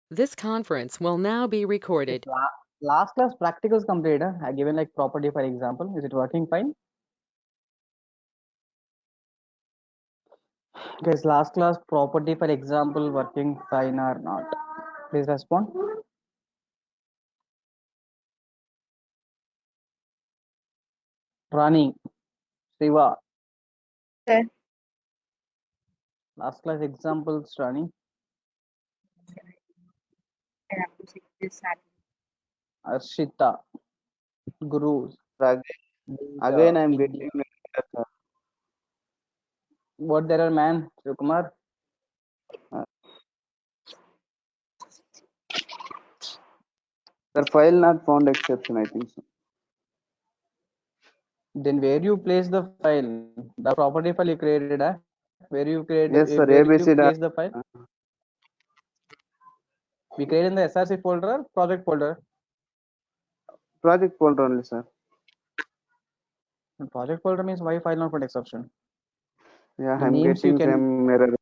This conference will now be This recorded. last class practicals complete. I given like property for example. Is it working fine? Guys, last class property for example working fine or not? Please respond. Rani, Shiva. Sir, Last class examples, Rani. I have to check this out. Arshita, Guru, Again, Deja, again I'm Vidya. getting it, sir. What there are man, Shivakumar? Uh, Sir, file not found exception, I think so. Then where you place the file? The property file you created, where you create, Yes, sir. where you ABC. place the file? We create in the SRC folder or project folder? Project folder only, sir. Project folder means why file not found exception? Yeah, The I'm names you getting can. some error.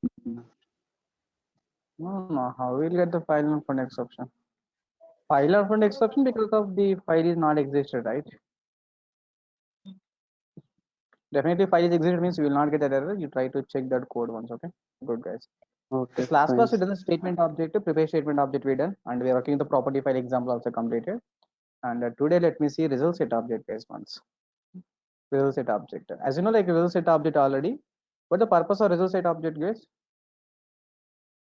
No. How will get the file not found exception? File not found exception because of the file is not existed, right? Definitely file is existed means you will not get that error. You try to check that code once, okay? Good guys. Okay, This last fine. class we done the statement object, prepare statement object we done, and we are working the property file example also completed. And today let me see result set object guys once. Result set object. As you know, like result set object already. What the purpose of result set object, guys?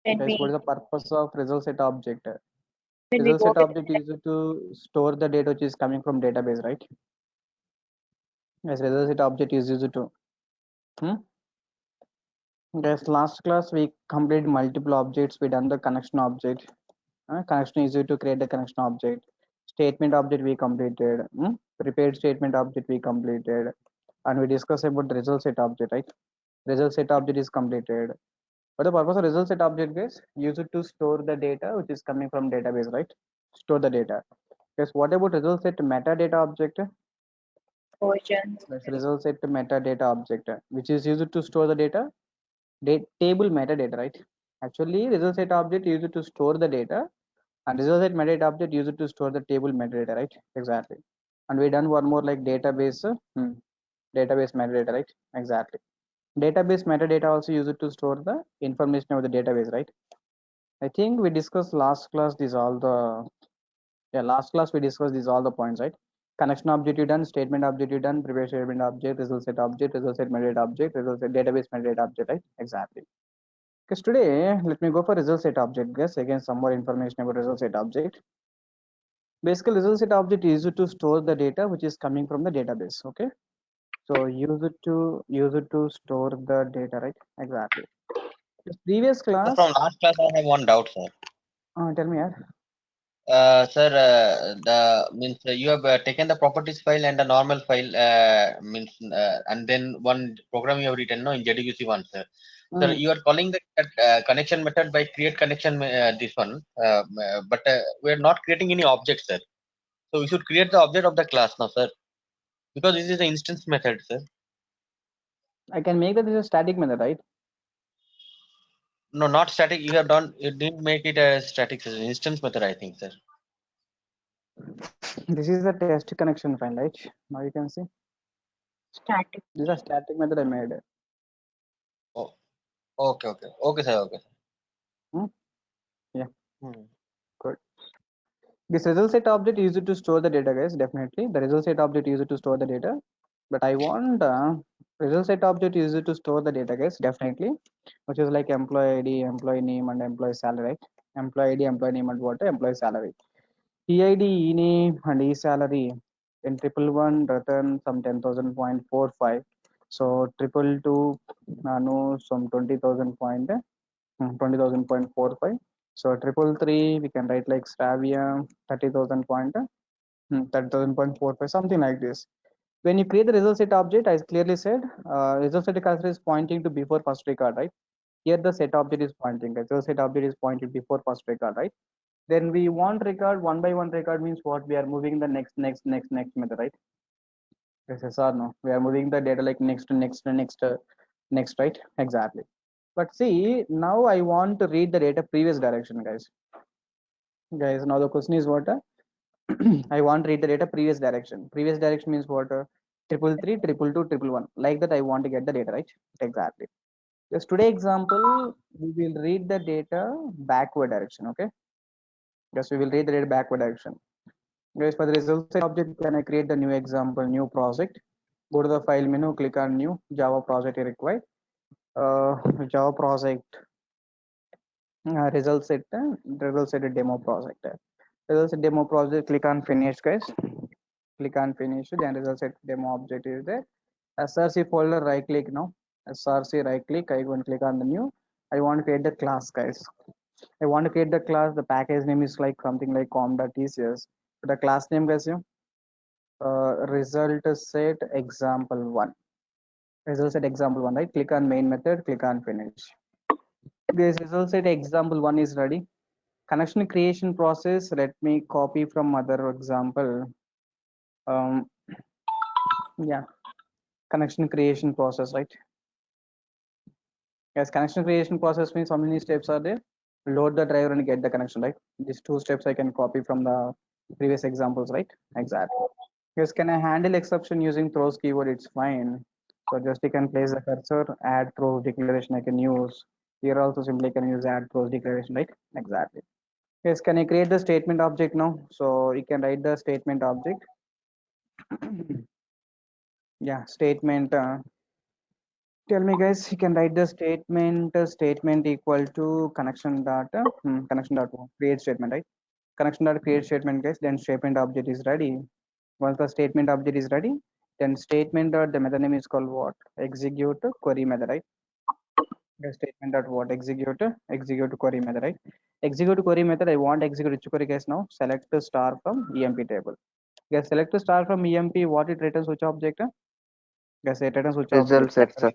When Guys, what we is the purpose of result set object? when we Result go set with object is to store the data which is coming from database, right? Yes, result set object is used to. Hmm? Yes, last class we completed multiple objects. We done the connection object. Connection is used to create the connection object. Statement object we completed. Prepared statement object we completed, and we discussed about the result set object, right? Result set object is completed. What the purpose of result set object is? Use it to store the data which is coming from database, right? Store the data. Yes. What about result set metadata object? versions, That's result set metadata object, which is used to store the data. Table metadata, right? Actually, result set object used to store the data, and result set metadata object used to store the table metadata, right? Exactly. And we done one more like database, database metadata, right? Exactly. Database metadata also used to store the information of the database, right? I think we discussed last class these all the last class we discussed these all the points, right? Connection object you done, statement object you done, previous statement object, result set metadata object, result set database metadata object, right? Exactly. Because today let me go for result set object, guys. Again, some more information about result set object. Basically, result set object is used to store the data which is coming from the database. Okay. So use it to store the data, right? Exactly. This previous So class, from last class, I have one doubt, sir. tell me, yeah. Sir, the means you have taken the properties file and the normal file means and then one program you have written no in JDBC one, sir. Sir, you are calling the connection method by create connection this one, but we are not creating any object, sir. So we should create the object of the class now, sir, because this is the instance method, sir. I can make that this is a static method, right? No, not static. You have done. You didn't make it a static, sir. Instance method, I think, sir. This is the test connection file, right? Now you can see static. this is a static method I made. Oh, okay, sir, okay. Hmm? Yeah, Hmm. good. This result set object is used to store the data, guys. Definitely, the result set object is used to store the data. But I want result set object is used to store the data, guys. Definitely, which is like employee ID, employee name, and employee salary. Right? Employee ID, employee name, and what? Employee salary. EID, name, and e-salary in 111 return some 10,000.45. So triple two no some 20,000.45. So triple three we can write like Stravia 30,000 point 30,000.45 something like this. When you create the result set object, I clearly said result set cursor is pointing to before first record, right? Here the set object is pointing. Result set object is pointing before first record, right? Then we want record one by one record means what? We are moving the next method, right? Yes or no? We are moving the data like next, right? Exactly. But see, now I want to read the data previous direction, guys. Guys, now the question is what? I want to read the data previous direction. Previous direction means what? 333, 222, 111. Like that, I want to get the data, right? Exactly. Just today example, we will read the data backward direction. Okay. Yes, we will read the data backward direction. Guys, for the result set object, can I create the new example, new project? Go to the file menu, click on new Java project required. Java project result set demo project. Result set demo project. Click on finish, guys. Click on finish. Then result set demo object is there. SRC folder, right click now. SRC right click. I want to click on the new. I want to create the class, guys. I want to create the class. The package name is like something like com.tcs. The class name, guys, result set example one. Result set example one, right? Click on main method. Click on finish. Guys, result set example one is ready. Connection creation process. Let me copy from other example. Yeah, connection creation process, right? Yes, connection creation process means how many steps are there? Load the driver and get the connection, right? These two steps I can copy from the previous examples, right? Exactly. Yes, can I handle exception using throws keyword? It's fine. So just you can place the cursor, add throws declaration I can use. Here also simply can use add throws declaration, right? Exactly. Yes, can I create the statement object now? So you can write the statement object. Yeah, statement. Tell me, guys, you can write the statement equal to connection data. Connection dot create statement, right? Connection dot create statement, guys. Then statement object is ready. Once the statement object is ready, then statement dot the method name is called what? Execute query method, right? The statement dot what? Execute query method, right? Execute query method. I want execute which query, guys. Now select the star from EMP table. Guys, select the star from EMP. What it returns which object? Guys, it returns which Result object? set, sir.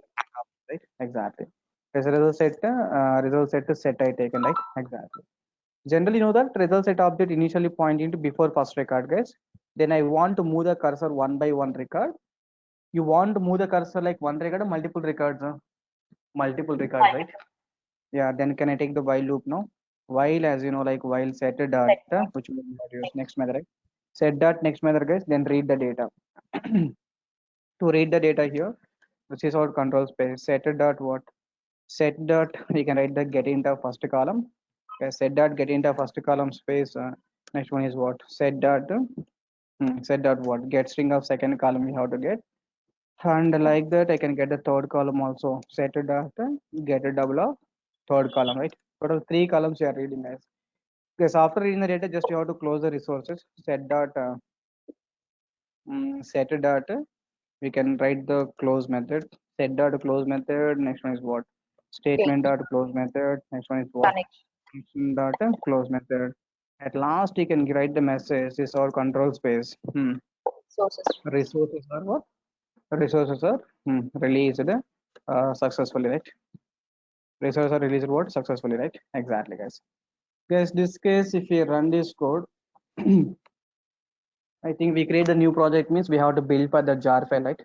Right? Exactly. As a result set to set I taken, right? Exactly. Generally, know that result set object initially pointing to before first record, guys. Then I want to move the cursor one by one record. You want to move the cursor like one record or multiple records? Multiple records, right? Yeah. Then can I take the while loop now? While, as you know, like while set data, which we will not use next method, right? Set dot next method, guys. Then read the data. To read the data here, which is our control space. Set dot what? Set dot, we can write the get into first column. Okay, set dot get into first column space. Next one is what? Set dot set dot what? Get string of second column we have to get. And like that, I can get the third column also. Set dot get a double of third column, right? Total three columns you are reading, guys. Because after reading the data, just you have to close the resources. Set dot set dot. We can write the close method. Set dot close method. Next one is what? Statement dot close method. Next one is what? Function dot close method. At last, you can write the message. This is our control space. Resources are what? Resources are released successfully, right? Resources are released what? Successfully, right? Exactly, guys. Guys, this case, if we run this code, I think we create the new project means we have to build for the jar file, right?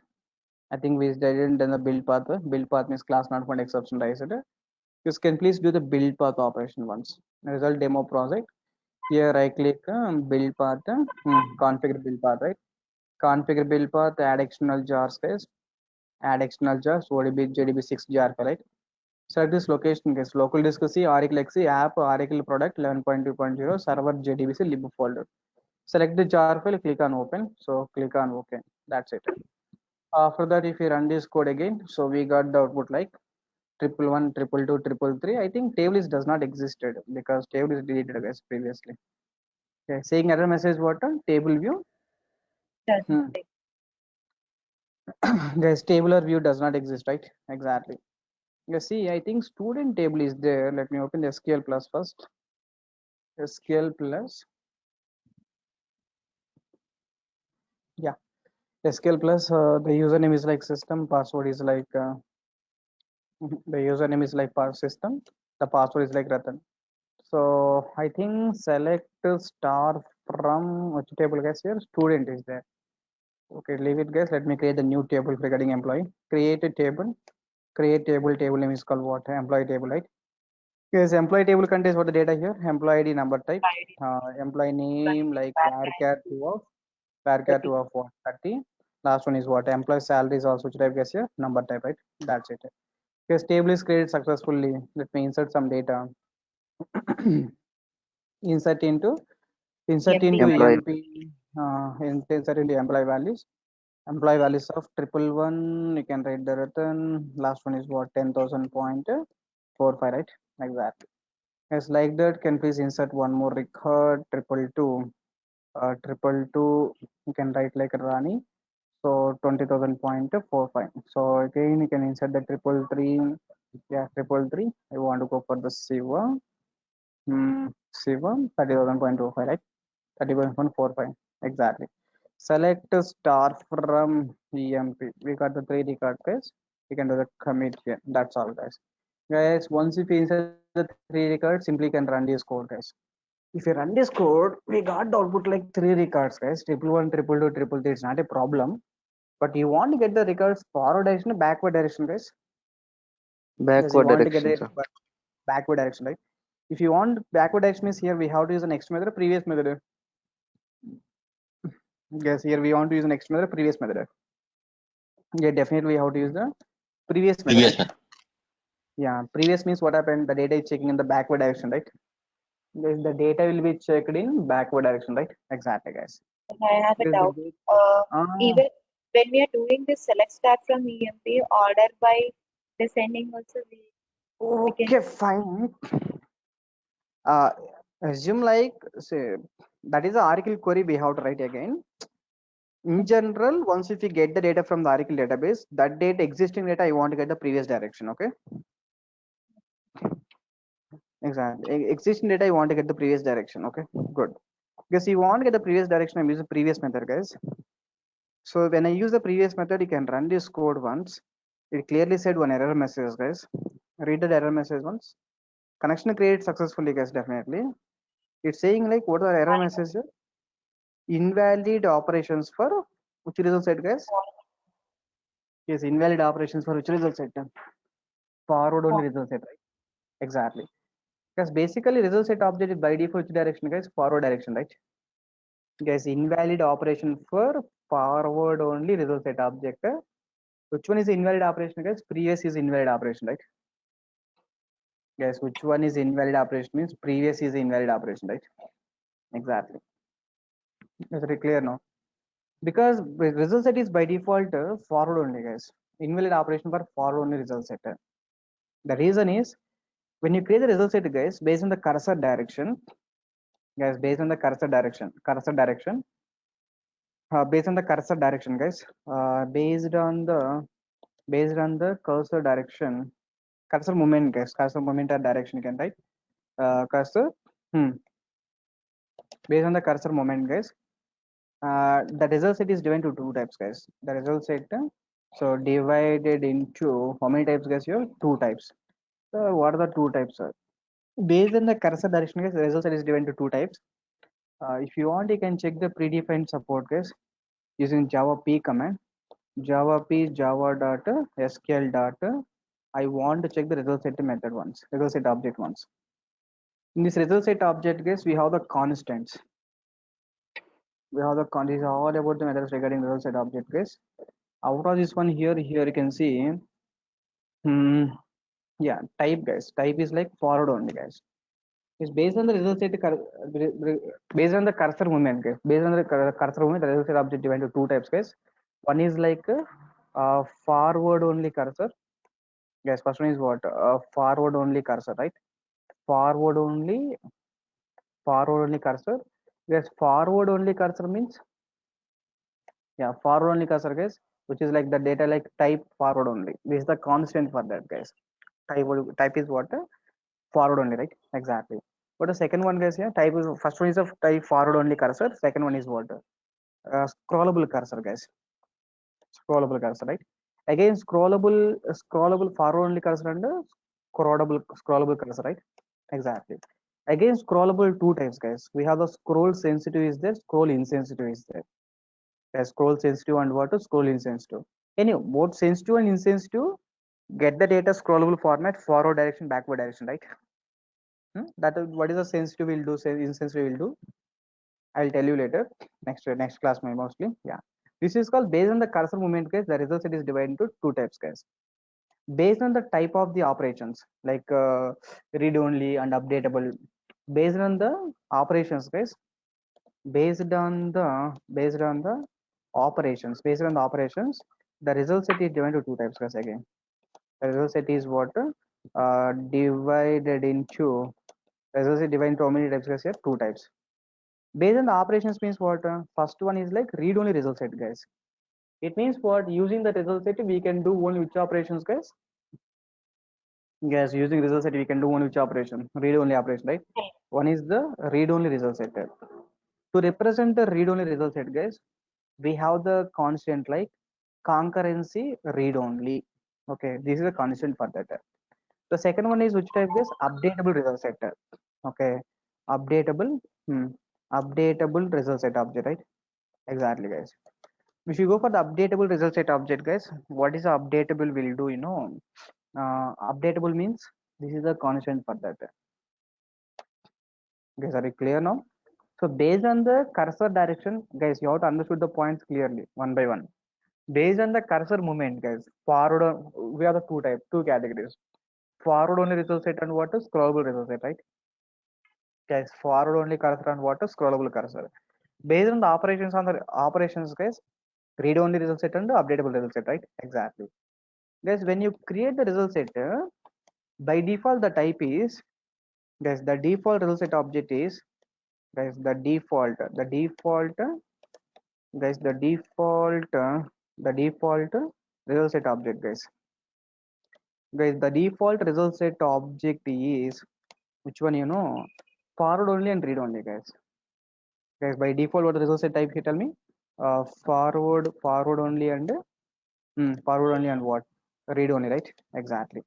I think we didn't done the build path. Build path means class not found exception, right? You can please do the build path operation once. Result demo project. Here I click build path, configure build path, right? Configure build path, add external jar space, add external jars, ODB, JDB6 jar file, right? Select this location, guys. Local disk C, Oracle XE, app, Oracle product 11.2.0, server JDBC lib folder. Select the jar file, click on open. So click on OK. That's it. After that, if you run this code again, so we got the output like 111, 222, 333. I think table is does not existed because table is deleted, guys, previously. Okay, saying error message what? Table view. Guys, tabular view does not exist, right? Exactly. You see, I think student table is there. Let me open the SQL plus first. SQL plus. Yeah. SQL plus, the username is like system, password is like, the username is like system, the password is like Ratan. So I think select star from which table, guys? Here student is there. Okay, leave it, guys. Let me create the new table regarding employee. Create a table. Create table. Table name is called what? Employee table, right? Yes, employee table contains what the data here? Employee ID, number type, ID. employee name like Varchar. varchar 2 of what? 30. Last one is what? Employee salary is also which type guess here? Number type, right? That's it. Yes, table is created successfully. Let me insert some data. insert into EMP. Employee. EMP, insert into employee values. Employee values of 111. You can write the return. Last one is what? 10,000.45, right? Exactly. Yes, like that. Can please insert one more record? 222. 222. You can write like Rani. So 20,000.45. So again, you can insert the 333. Yeah, 333. I want to go for the Siva. Siva 30,000.25, right? 30.45. Exactly. Select a star from EMP. We got the 3 record guys. We can do the commit here. That's all, guys. Guys, once if you insert the 3 records, simply can run this code, guys. If you run this code, we got the output like 3 records, guys. 111, 222, 333. It's not a problem. But you want to get the records forward direction or backward direction, guys? Yes, you Backward want to get direction, it sir. backward direction, right? If you want backward direction is here, we have to use the next method or previous method. Yes, here we want to use the next method or previous method. Yeah, definitely we have to use the previous method. Previous Right? one. Yeah, previous means what happened? The data is checking in the backward direction, right? The data will be checked in backward direction, right? Exactly, guys. I have a This doubt. is Uh, Even when we are doing this select start from EMP order by descending also we can okay, fine. Assume like say that is the Oracle query we have to write again. In general, once if you get the data from the Oracle database, that data existing data, I want to get the previous direction. Okay. Exactly. Existing data, you want to get the previous direction. Okay. Good. Because you want to get the previous direction, I'm using previous method, guys. So when I use the previous method, you can run this code once. It clearly said one error message, guys. Read the error message once. Connection created successfully, guys. Definitely. It's saying like what are error message? Invalid operations for which result set, guys? Yes, invalid operations for which result set? Forward only result set, right? Exactly. Because basically result set object is by default which direction, guys? Forward direction, right? Guys, invalid operation for forward only result set object. Which one is invalid operation, guys? Previous is invalid operation, right? Guys, which one is invalid operation means previous is invalid operation, right? Exactly. Is it clear now? Because result set is by default forward only, guys. Invalid operation for forward only result set. The reason is when you create the result set, guys, based on the cursor direction, guys, based on the cursor direction, based on the cursor direction, guys, based on the cursor direction, cursor movement, guys, cursor movement or direction, you can write cursor. Based on the cursor movement, guys, the result set is divided into two types, guys. The result set, so divided into how many types, guys? Here, two types. So what are the two types, sir? Based on the cursor direction, guys, the result set is divided into two types. If you want, you can check the predefined support, guys, using Java P command. Java P Java dot SQL dot. I want to check the result set method once, result set object once. In this result set object, guys, we have the constants. We have the these are all about the methods regarding result set object, guys. Out of this one here you can see, yeah, type, guys. Type is like forward only, guys. It's based on the result set, based on the cursor movement, guys. Based on the cursor movement, the result set object divided into two types, guys. One is like forward only cursor, guys. First one is what? Forward only cursor, right? Forward only cursor. Yes, forward only cursor means, yeah, forward only cursor, guys, which is like the data like type forward only. This is the constant for that, guys. Type is what? Forward only, right? Exactly. What the second one, guys? Yeah, type is first one is of type forward only cursor. Second one is what? Scrollable cursor, guys. Scrollable cursor, right? Again, scrollable forward only cursor and scrollable cursor, right? Exactly. Again, scrollable two types, guys. We have the scroll sensitive is there, scroll insensitive is there. Scroll sensitive and what? Scroll insensitive. Anyway, both sensitive and insensitive get the data scrollable format, forward direction, backward direction, right? That is what is the sensitive will do, say insensitive will do. I'll tell you later. Next class mostly. Yeah. This is called based on the cursor movement case. The result set is divided into two types, guys. Based on the type of the operations, like read only and updatable. Based on the operations, guys. Based on the operations, the result set is divided into two types, guys. Again, the result set is what divided into. Result set divided into how many types, guys? Here, two types. Based on the operations means what? First one is like read only result set, guys. It means what? Using the result set, we can do only which operations, guys? Yes, using result set, we can do only which operation? Read only operation, right? One is the read only result set. To represent the read only result set, guys, we have the constant like concurrency read only. Okay, this is the constant for that. The second one is which type, guys? Updatable result set. Okay, updatable, updatable result set object, right? Exactly, guys. If you go for the updatable result set object, guys, what is the updatable will do? Updatable means this is the constant for that. Guys, are you clear now? So based on the cursor direction, guys, you have to understood the points clearly one by one. Based on the cursor movement, guys, forward we have the two categories. Forward only result set and what is scrollable result set, right? Guys, forward only cursor and what is scrollable cursor. Based on the operations, guys, read only result set and updatable result set, right? Exactly. Guys, when you create the result set, by default the type is, guys, the default result set object is, guys, the default result set object, guys. Guys, the default result set object is which one? Forward only and read only, guys. Guys, by default, what the result set type? You tell me. Forward only and forward only and what? Read only, right? Exactly.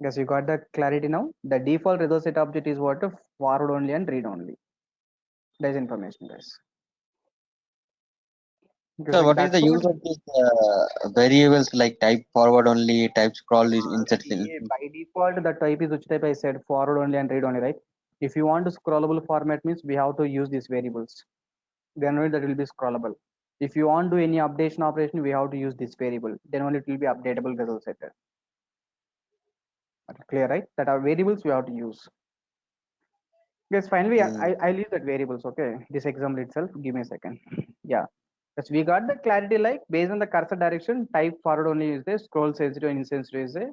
Guys, you got the clarity now. The default result set object is what? Forward only and read only. That is information, guys. So what is That's the use of these variables like type forward only, type scroll is insert? By default, the type is which type I said, forward only and read only, right? If you want to scrollable format means we have to use these variables. Then only that will be scrollable. If you want to do any updation operation, we have to use this variable. Then only it will be updatable result set. Clear, right? That are variables we have to use. Yes, finally, I leave that variables. Okay, this example itself. Give me a second. Yeah. Yes, we got the clarity like based on the cursor direction, type forward only is there, scroll sensitive and insensitive is there,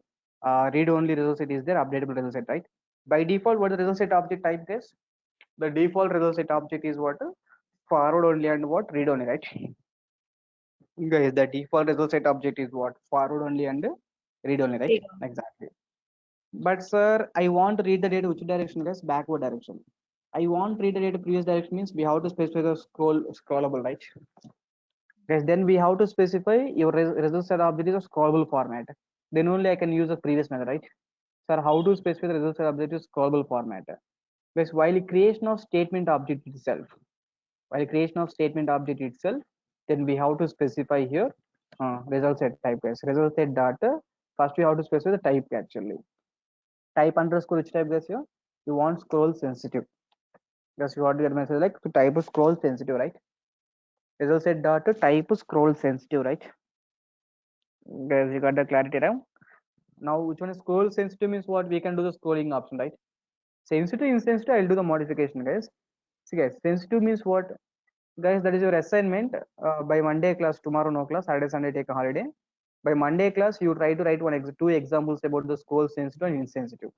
read only result set is there, updatable result set, right? By default, what the result set object type is? The default result set object is what? Forward only and what? Read only, right? Guys, the default result set object is what? Forward only and read only, right? Read Exactly. But sir, I want to read the data which direction, guys? Backward direction. I want to read the data previous direction means we have to specify the scrollable, right? Guys, then we have to specify your result set object is a scrollable format. Then only I can use the previous method, right? Sir, how to specify the result set object is scrollable format? Guys, while creation of statement object itself, then we have to specify here result set type, guys. Result set data. First, we have to specify the type actually. Type underscore which type, guys? Here you want scroll sensitive. Guys, you want to get message like to type of scroll sensitive, right? Result set data type scroll sensitive, right? Guys, you got the clarity now. Now, which one is scroll sensitive means what? We can do the scrolling option, right? Sensitive, insensitive, I'll do the modification, guys. See, guys, sensitive means what? Guys, that is your assignment. By Monday class, tomorrow no class, Saturday, Sunday take a holiday. By Monday class, you try to write two examples about the scroll sensitive and insensitive.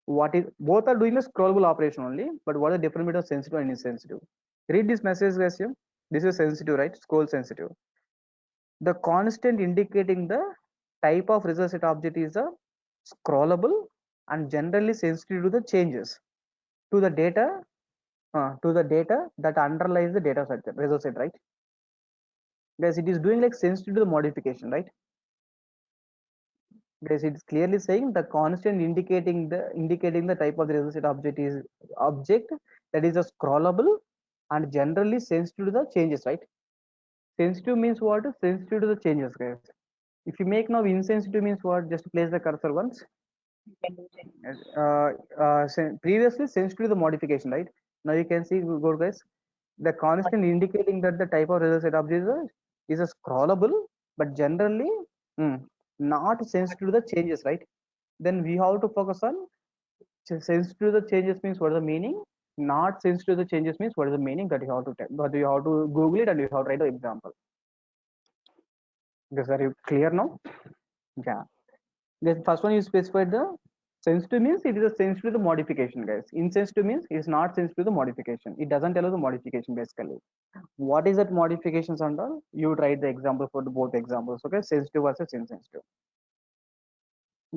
What is both are doing the scrollable operation only, but what is the difference between sensitive and insensitive? Read this message, guys. Here. This is sensitive, right? Scroll sensitive. The constant indicating the type of result set object is a scrollable and generally sensitive to the changes to the data that underlies the data set result set, right? Guys, it is doing like sensitive to the modification, right? Guys, it's clearly saying the constant indicating the type of the result set object is object that is a scrollable and generally sensitive to the changes, right? Sensitive means what? Sensitive to the changes, guys. If you make now insensitive means what? Just place the cursor once. You can do change. Previously sensitive to the modification, right? Now you can see, go guys, the constant indicating that the type of result set object is a scrollable, but generally not sensitive to the changes, right? Then we have to focus on sensitive to the changes means what is the meaning, not sensitive to the changes means what is the meaning, that you have to tell, but you have to Google it and you have to write an example. Guys, are you clear now? Yeah. The first one you specified the sensitive means it is a sensitive to the modification, guys. Insensitive means it is not sensitive to the modification. It doesn't tell us the modification basically. What is that modifications and all? You write the example for the both examples, okay? Sensitive versus insensitive.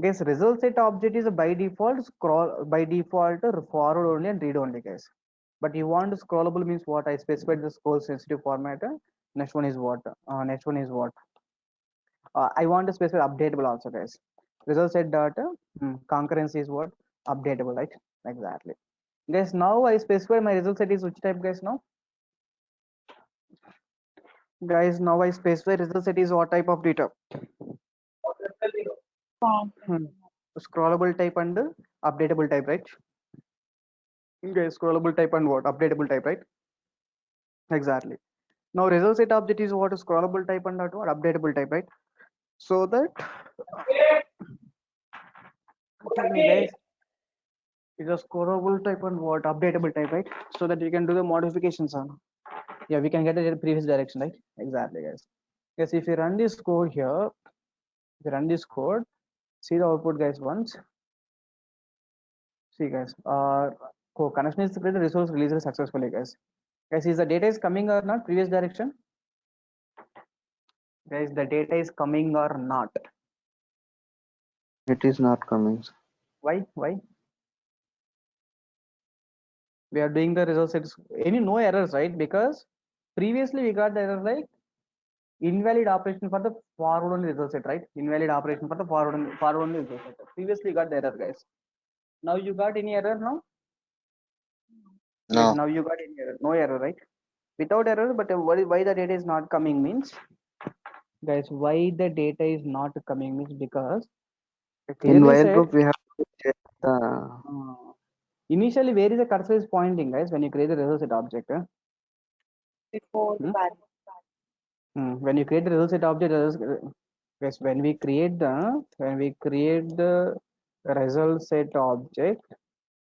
Guys, result set object is a by default forward only and read only, guys. But you want scrollable means what? I specified the scroll sensitive format. Next one is what? I want to specify updatable also, guys. Result set data concurrency is what? Updatable, right? Exactly. Guys, now I specify my result set is which type, guys? Now I specify result set is what type of data? Scrollable type and updatable type, right? Guys, scrollable type and what? Updatable type, right? Exactly. Now result set object is what? Scrollable type and what? Updatable type, right? So that tell me, guys, is a scrollable type and what? Updatable type, right? So that we can do the modifications on. Yeah, we can get it in the previous direction, right? Exactly, guys. Yes, if you run this code here, if you run this code, see the output, guys, once. See, guys, connection is created, resource released successfully, guys. Guys, is the data is coming or not? Previous direction? Guys, the data is coming or not? It is not coming, sir. Why? We are doing the result sets. No errors, right? Because previously we got the error like invalid operation for the forward only result set, right? Invalid operation for the forward only result set. Previously you got the error, guys. Now you got any error now? No. Yes, now you got any error? No error, right? Without error, but why the data is not coming means, guys, why the data is not coming means because In clearly while said loop, we have to check the initially where is the cursor is pointing, guys, when you create the result set object. Before the path. When you create the result set object, guys, when we create the result set object,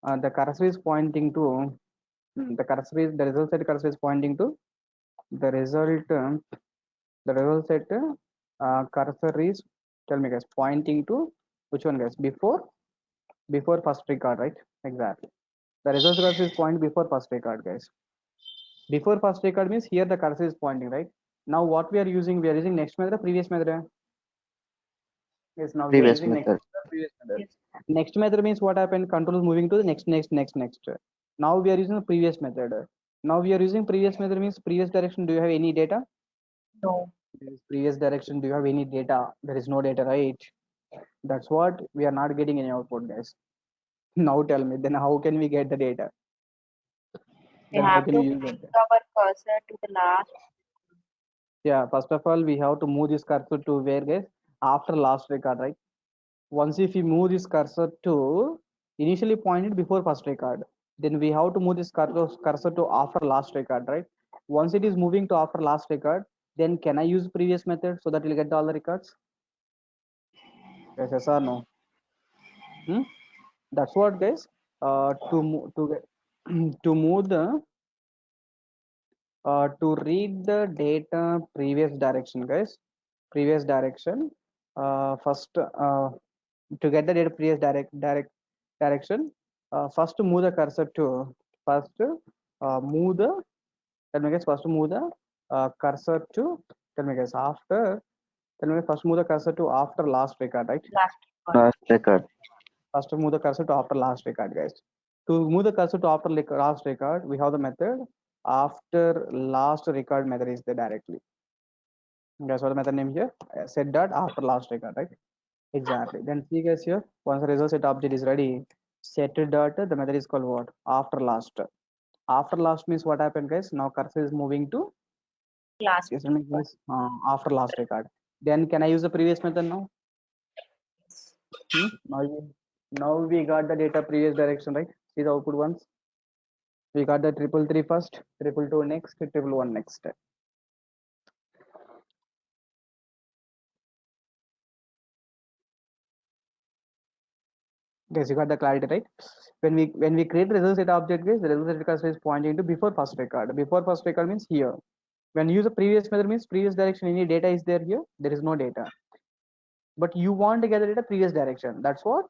the cursor is pointing to the result set cursor is pointing to the result set cursor is, tell me, guys, pointing to which one, guys? Before first record, right? Exactly. The result cursor is pointing before first record, guys. Before first record means here the cursor is pointing, right? Now what we are using next method or previous method? Yes, now we are previous using method. previous method. Next method means what happened? Control is moving to the next. Now we are using the previous method. Now we are using previous method means previous direction. Do you have any data? No. Previous direction. Do you have any data? There is no data, right? That's what we are not getting any output, guys. Now tell me, then how can we get the data? We Then how have can to we use move it? our cursor to the last. Yeah, first of all, we have to move this cursor to where, guys? After last record, right? Once if we move this cursor to initially pointed before first record, then we have to move this cursor to after last record, right? Once it is moving to after last record, then can I use previous method so that we'll get all the records? Yes or no? That's what, guys. To move the to read the data previous direction, guys. Previous direction. First, to get the data previous direction, first move the cursor to move the. Tell me, guys. First move the cursor to. Tell me, guys. After. Tell me, first move the cursor to after last record, right? Last record. Last record. First move the cursor to after last record, guys. To move the cursor to after last record, we have the method after last record method is there directly. Guys, what the method name here? Set dot after last record, right? Exactly. Then see, guys, here once the result set object is ready, set dot the method is called what? After last. After last means what happened, guys? Now cursor is moving to Last. yes, guys, after last record. Then can I use the previous method now? Now Now we got the data previous direction, right? See the output ones. We got the 333 first, 222 next, 111 next. Guys, you got the clarity, right? When we create result set object, guys, the result set cursor is pointing to before first record. Before first record means here. When you use the previous method means previous direction, any data is there here, there is no data. But you want to get the data previous direction. That's what?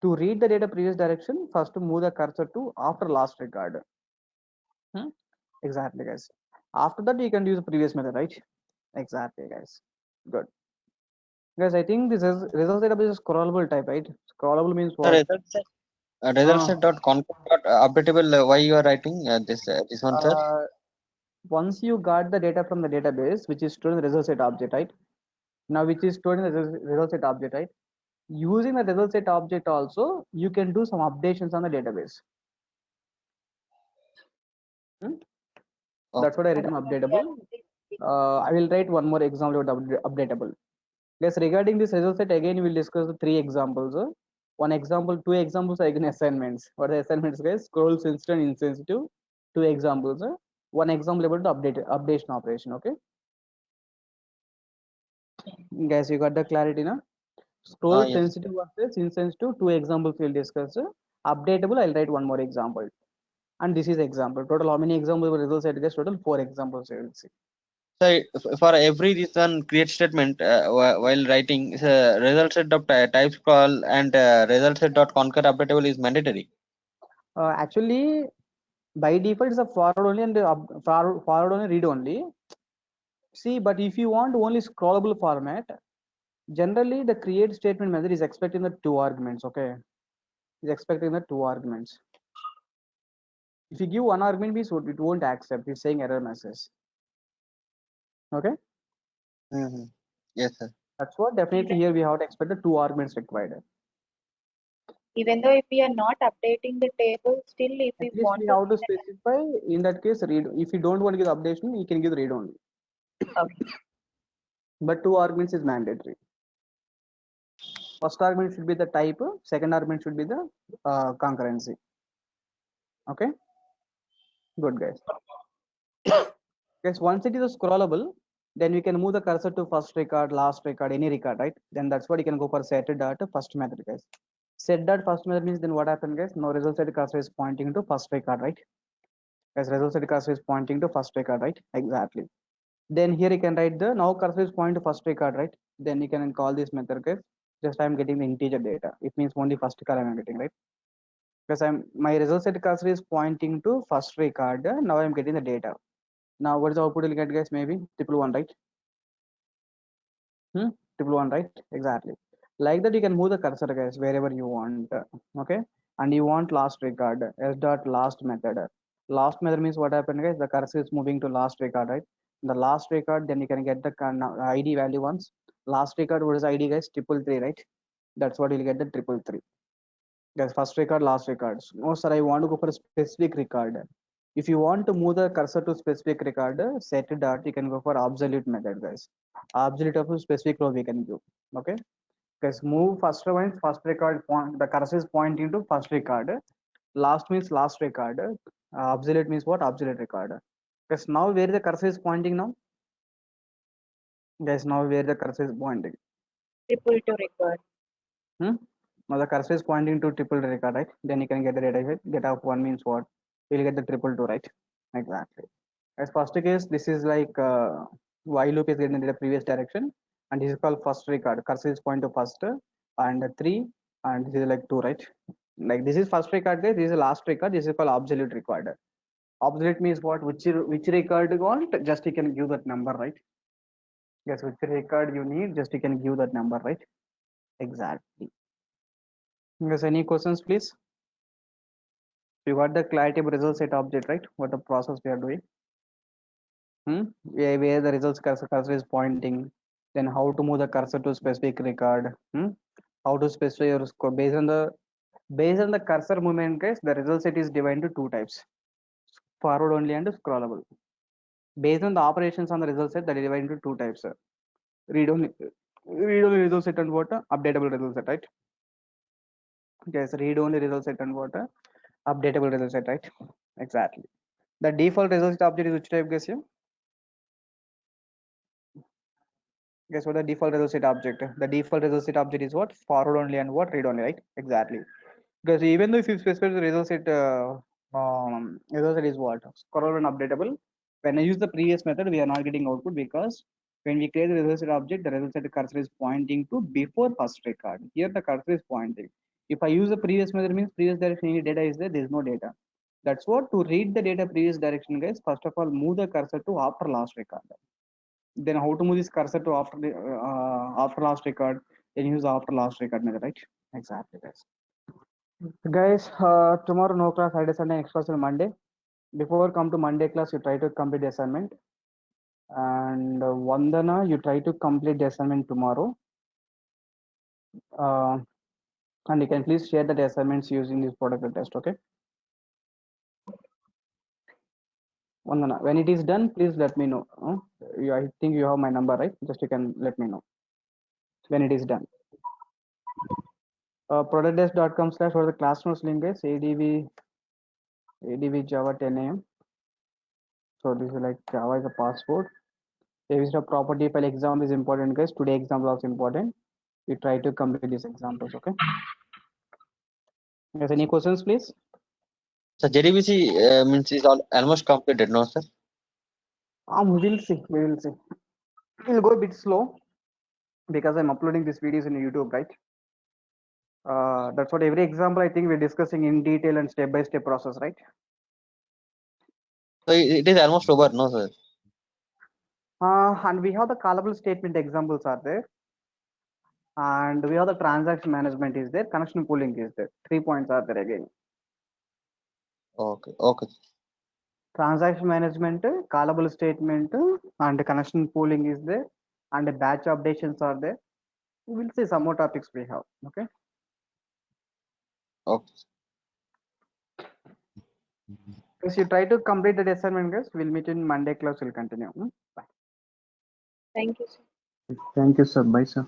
To read the data previous direction, first to move the cursor to after last record. Exactly, guys. After that, you can use the previous method, right? Exactly, guys. Good. Guys, I think this is result set is scrollable type, right? Scrollable means The what? result set. Result set dot concord dot updatable. Why you are writing this one, sir? Once you got the data from the database, which is stored in the result set object, right? Now, which is stored in the result set object, right? Using the result set object also, you can do some updations on the database. That's what I written updatable. I will write one more example about updatable. Yes, regarding this result set, again, we will discuss the 3 examples. One example, 2 examples are again assignments. What are the assignments, guys? Scroll sensitive and insensitive. 2 examples. One example about the updation operation. Okay, guys, you got the clarity now. Scroll Yes. sensitive versus insensitive. 2 examples we'll discuss. Updatable, I'll write one more example. And this is example. Total how many examples result set? Guys, total 4 examples you will see. So for every this one create statement while writing result set dot type scroll and result set dot conquer updatable is mandatory. Actually, by default, it's a forward only and forward only, read only. See, but if you want only scrollable format, generally the create statement method is expecting the 2 arguments. Okay, is expecting the 2 arguments. If you give 1 argument, means it won't accept. It's saying error message. Okay. Yes, sir. That's what definitely here we have to expect the 2 arguments required. Even though if we are not updating the table, still if we At least want we to have to see the specify in that case read. If you don't want to give updation, you can give read only. Okay. But 2 arguments is mandatory. First argument should be the type. Second argument should be the concurrency. Okay. Good, guys. Guys, once it is scrollable, then we can move the cursor to first record, last record, any record, right? Then that's what you can go for set dot first method, guys. Set dot first method means then what happened, guys? Now result set cursor is pointing to first record, right? Guys, result set cursor is pointing to first record, right? Exactly. Then here you can write the now cursor is pointing to first record, right? Then you can call this method, guys. Just I'm getting the integer data. It means only first record I'm getting, right? Because my result set cursor is pointing to first record. Now I'm getting the data. Now what is the output you'll get, guys? Maybe 111, right? 111, right? Exactly. Like that you can move the cursor, guys, wherever you want. Okay. And you want last record, s dot last method. Last method means what happened, guys? The cursor is moving to last record, right? The last record, then you can get the id value once. Last record, what is id, guys? 333, right? That's what you'll get, the 333. Guys, first record, last records. No, sir, I want to go for a specific record. If you want to move the cursor to specific record, set dot, you can go for absolute method, guys. Absolute of a specific row we can do. Okay. Guys, move first one, first record point. The cursor is pointing to first record. Last means last record. Absolute means what? Absolute record. Guys, now where the cursor is pointing now? Guys, now where the cursor is pointing? triple to record. Now the cursor is pointing to triple record, right? Then you can get the data set. Data of 1 means what? You'll get the triple 2, right? Exactly. As first case, this is like while loop is getting the previous direction, and this is called first record. Cursor is point to first and 3, and this is like 2, right? Like this is first record, guys. This is last record. This is called absolute record. Absolute means what? Which record you want? Just you can give that number, right? Yes, which record you need? Just you can give that number, right? Exactly. Yes, any questions, please? You got the clarity of result set object, right? What the process we are doing? Where the results cursor is pointing, then how to move the cursor to specific record, how to specify your score based on the cursor movement, guys. The result set is divided into 2 types: forward only and scrollable. Based on the operations on the result set, that is divided into 2 types: read only result set and what? Updatable result set, right? Yes, read only result set and what? Updatable result set, right? Exactly. The default result set object is which type, guess you? Guess what the default result set object? The default result set object is what? Forward only and what? Read only, right? Exactly. Because even though if you specify the result set is what? Scroll and updatable. When I use the previous method, we are not getting output because when we create the result set object, the result set cursor is pointing to before first record. Here the cursor is pointing. If I use the previous method, means previous direction any data is there is no data. That's what to read the data previous direction, guys. First of all, move the cursor to after last record. Then how to move this cursor to after last record? Then use after last record method, right? Exactly, guys. Guys, tomorrow no class, Friday, Sunday, next class on Monday. Before come to Monday class, you try to complete the assignment. And Vandana, you try to complete the assignment tomorrow. And you can please share the assignments using this product test, okay? Vandana, when it is done, please let me know. I think you have my number, right? Just you can let me know when it is done. Productdesk.com/ or the class notes link is ADV Java 10 AM. So this is like Java is a password. There is a property file example is important, guys. Today example also important. We try to complete these examples, okay? Yes, any questions, please? So JDBC means is almost completed, no, sir? We will see. We will see. We'll go a bit slow because I'm uploading these videos in YouTube, right? That's what every example I think we're discussing in detail and step-by-step process, right? So it is almost over, no, sir? And we have the callable statement examples are there. And we have the transaction management is there, connection pooling is there. 3 points are there again. Okay, okay. Transaction management, callable statement, and connection pooling is there, and the batch updations are there. We will see some more topics we have. Okay. Okay. If you try to complete the assignment, guys, we'll meet in Monday class. We'll continue. Bye. Thank you, sir. Thank you, sir. Bye, sir.